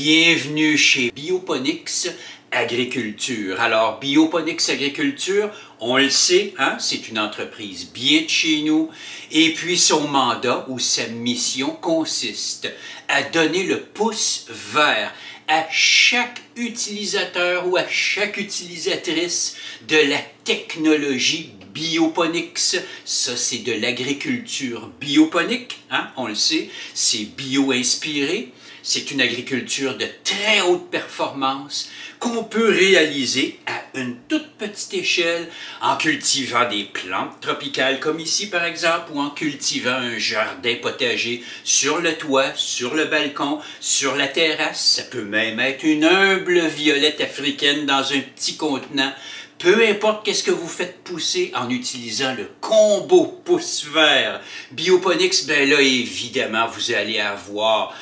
Bienvenue chez Bioponics Agriculture. Alors, Bioponics Agriculture, on le sait, hein, c'est une entreprise bien de chez nous, et puis son mandat ou sa mission consiste à donner le pouce vert à chaque utilisateur ou à chaque utilisatrice de la technologie bioponics. Ça, c'est de l'agriculture bioponique, hein, on le sait, c'est bio-inspiré. C'est une agriculture de très haute performance qu'on peut réaliser à une toute petite échelle en cultivant des plantes tropicales comme ici par exemple, ou en cultivant un jardin potager sur le toit, sur le balcon, sur la terrasse. Ça peut même être une humble violette africaine dans un petit contenant. Peu importe qu'est-ce que vous faites pousser en utilisant le combo pouce vert Bioponics, ben là évidemment vous allez avoir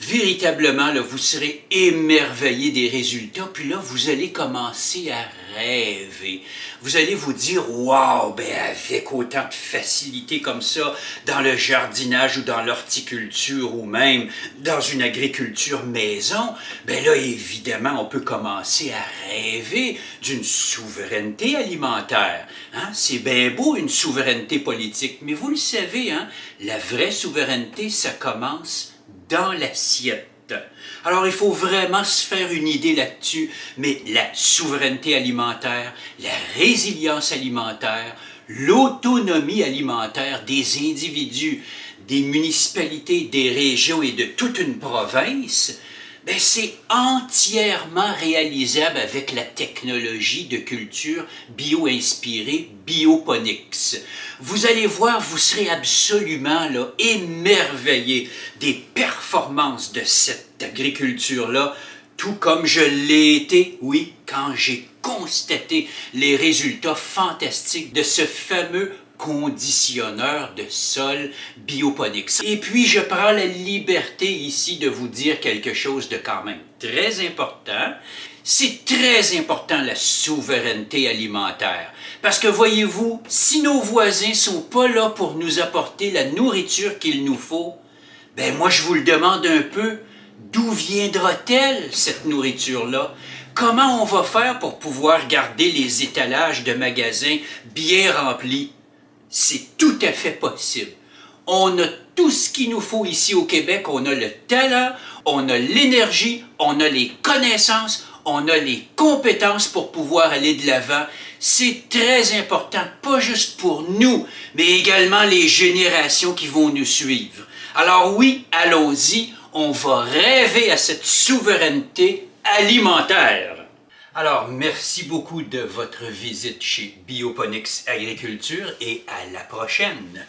véritablement, là, vous serez émerveillé des résultats, puis là, vous allez commencer à rêver. Vous allez vous dire, wow, ben avec autant de facilité comme ça, dans le jardinage ou dans l'horticulture ou même dans une agriculture maison, ben là, évidemment, on peut commencer à rêver d'une souveraineté alimentaire. Hein? C'est bien beau, une souveraineté politique, mais vous le savez, hein, la vraie souveraineté, ça commence dans l'assiette. Alors, il faut vraiment se faire une idée là-dessus, mais la souveraineté alimentaire, la résilience alimentaire, l'autonomie alimentaire des individus, des municipalités, des régions et de toute une province, ben c'est entièrement réalisable avec la technologie de culture bio-inspirée Bioponics. Vous allez voir, vous serez absolument là, émerveillé des performances de cette agriculture-là, tout comme je l'ai été, oui, quand j'ai constaté les résultats fantastiques de ce fameux conditionneur de sol bioponics. Et puis, je prends la liberté ici de vous dire quelque chose de quand même très important. C'est très important la souveraineté alimentaire. Parce que voyez-vous, si nos voisins sont pas là pour nous apporter la nourriture qu'il nous faut, ben moi je vous le demande un peu, d'où viendra-t-elle cette nourriture-là? Comment on va faire pour pouvoir garder les étalages de magasins bien remplis? C'est tout à fait possible. On a tout ce qu'il nous faut ici au Québec. On a le talent, on a l'énergie, on a les connaissances, on a les compétences pour pouvoir aller de l'avant. C'est très important, pas juste pour nous, mais également les générations qui vont nous suivre. Alors oui, allons-y, on va rêver à cette souveraineté alimentaire. Alors, merci beaucoup de votre visite chez Bioponics Agriculture et à la prochaine!